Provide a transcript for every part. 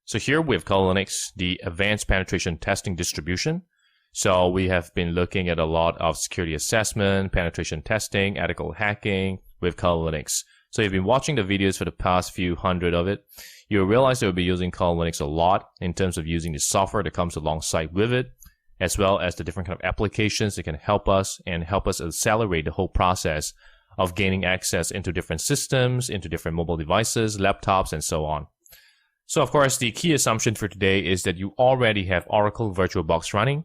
So here we have Kali Linux, the Advanced Penetration Testing Distribution. So we have been looking at a lot of security assessment, penetration testing, ethical hacking with Kali Linux. So if you've been watching the videos for the past few hundred of it, you'll realize that we'll be using Kali Linux a lot in terms of using the software that comes alongside with it, as well as the different kind of applications that can help us accelerate the whole process of gaining access into different systems, into different mobile devices, laptops, and so on. So of course, the key assumption for today is that you already have Oracle VirtualBox running.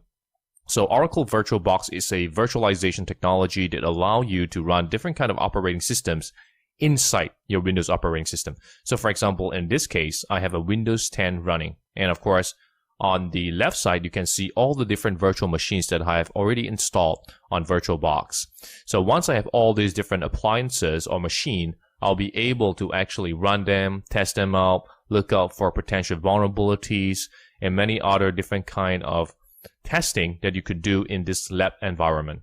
So Oracle VirtualBox is a virtualization technology that allows you to run different kind of operating systems inside your Windows operating system. So for example, in this case, I have a Windows 10 running. And of course, on the left side, you can see all the different virtual machines that I have already installed on VirtualBox. So once I have all these different appliances or machine, I'll be able to actually run them, test them out, look out for potential vulnerabilities, and many other different kind of testing that you could do in this lab environment.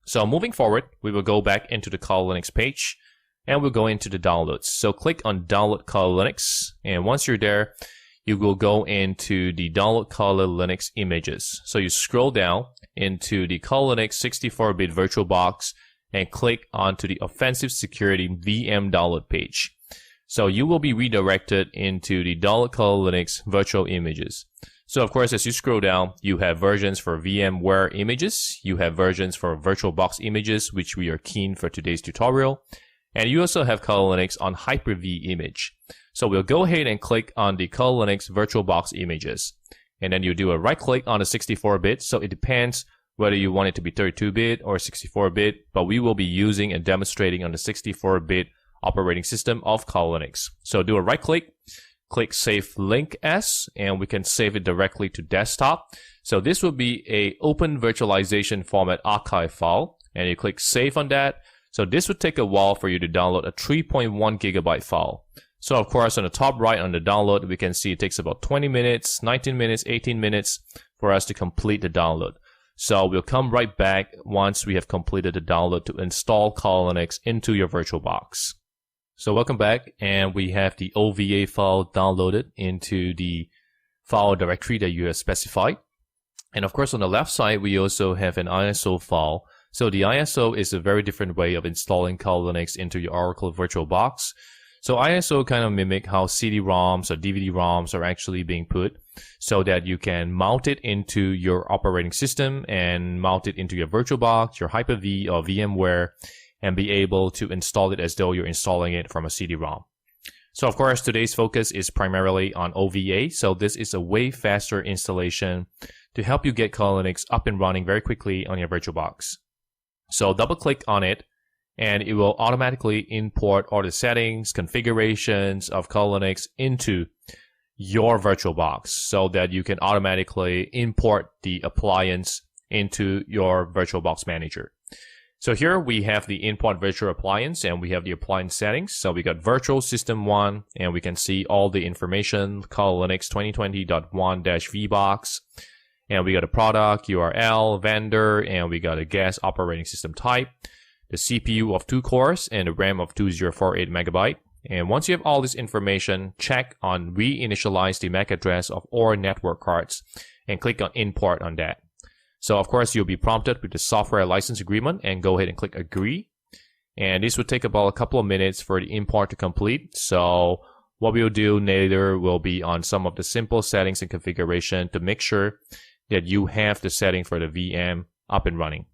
So moving forward, we will go back into the Kali Linux page, and we'll go into the downloads. So click on Download Kali Linux, and once you're there, you will go into the Download Kali Linux images. So you scroll down into the Kali Linux 64-bit VirtualBox and click onto the Offensive Security VM download page. So you will be redirected into the Download Kali Linux virtual images. So of course, as you scroll down, you have versions for VMware images, you have versions for VirtualBox images, which we are keen for today's tutorial, and you also have Kali Linux on Hyper-V image. So we'll go ahead and click on the Kali Linux VirtualBox images. And then you do a right click on the 64-bit. So it depends whether you want it to be 32-bit or 64-bit, but we will be using and demonstrating on the 64-bit operating system of Kali Linux. So do a right click, click Save Link As, and we can save it directly to desktop. So this will be a open virtualization format archive file, and you click Save on that. So this would take a while for you to download a 3.1 gigabyte file. So of course, on the top right on the download, we can see it takes about 20 minutes, 19 minutes, 18 minutes for us to complete the download. So we'll come right back once we have completed the download to install Kali Linux into your VirtualBox. So welcome back, and we have the OVA file downloaded into the file directory that you have specified. And of course, on the left side, we also have an ISO file. So the ISO is a very different way of installing Kali Linux into your Oracle VirtualBox. So ISO kind of mimic how CD-ROMs or DVD-ROMs are actually being put, so that you can mount it into your operating system and mount it into your VirtualBox, your Hyper-V or VMware, and be able to install it as though you're installing it from a CD-ROM. So of course, today's focus is primarily on OVA. So this is a way faster installation to help you get Kali Linux up and running very quickly on your VirtualBox. So double click on it, and it will automatically import all the settings, configurations of Kali Linux into your VirtualBox so that you can automatically import the appliance into your VirtualBox manager. So here we have the import virtual appliance, and we have the appliance settings. So we got virtual system 1, and we can see all the information, Kali Linux 2020.1-VBox. And we got a product, URL, vendor, and we got a guest operating system type, the CPU of 2 cores, and the RAM of 2048 megabyte. And once you have all this information, check on reinitialize the MAC address of all network cards and click on import on that. So of course, you'll be prompted with the software license agreement, and go ahead and click agree. And this will take about a couple of minutes for the import to complete. So what we'll do later will be on some of the simple settings and configuration to make sure that you have the setting for the VM up and running.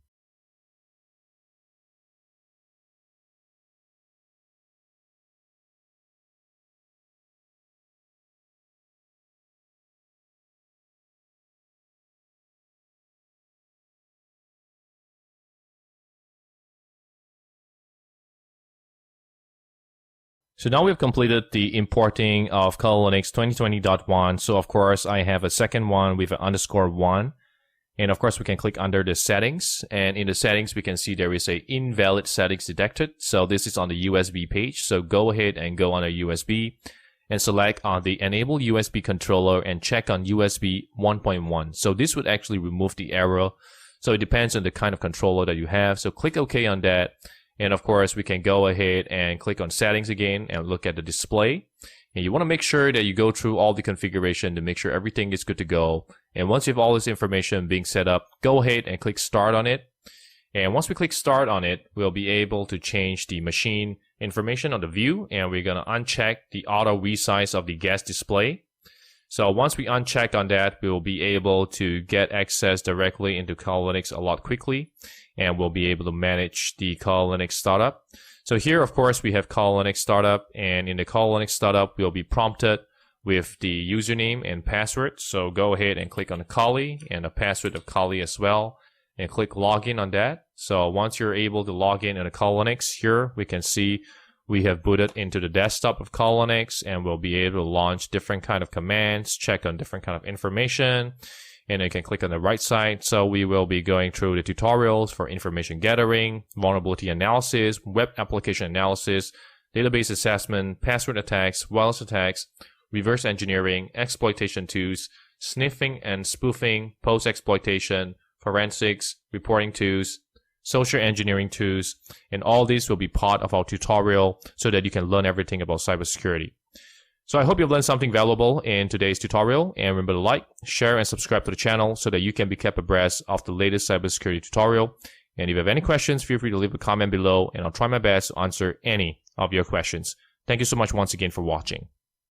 So now we've completed the importing of Kali Linux 2020.1. So of course, I have a second one with an _1. And of course, we can click under the settings. And in the settings, we can see there is a invalid settings detected. So this is on the USB page. So go ahead and go on a USB and select on the enable USB controller and check on USB 1.1. So this would actually remove the error. So it depends on the kind of controller that you have. So click OK on that. And of course, we can go ahead and click on settings again and look at the display. And you want to make sure that you go through all the configuration to make sure everything is good to go. And once you have all this information being set up, go ahead and click start on it. And once we click start on it, we'll be able to change the machine information on the view, and we're going to uncheck the auto resize of the guest display. So once we uncheck on that, we will be able to get access directly into Kali Linux a lot quickly, and we'll be able to manage the Kali Linux startup. So here, of course, we have Kali Linux startup, and in the Kali Linux startup, we'll be prompted with the username and password. So go ahead and click on the Kali and the password of Kali as well, and click login on that. So once you're able to log in a Kali Linux, here we can see we have booted into the desktop of Kali Linux, and we'll be able to launch different kind of commands, check on different kind of information, and you can click on the right side. So we will be going through the tutorials for information gathering, vulnerability analysis, web application analysis, database assessment, password attacks, wireless attacks, reverse engineering, exploitation tools, sniffing and spoofing, post-exploitation, forensics, reporting tools, social engineering tools, and all these will be part of our tutorial so that you can learn everything about cybersecurity. So I hope you've learned something valuable in today's tutorial, and remember to like, share, and subscribe to the channel so that you can be kept abreast of the latest cybersecurity tutorial. And if you have any questions, feel free to leave a comment below, and I'll try my best to answer any of your questions. Thank you so much once again for watching.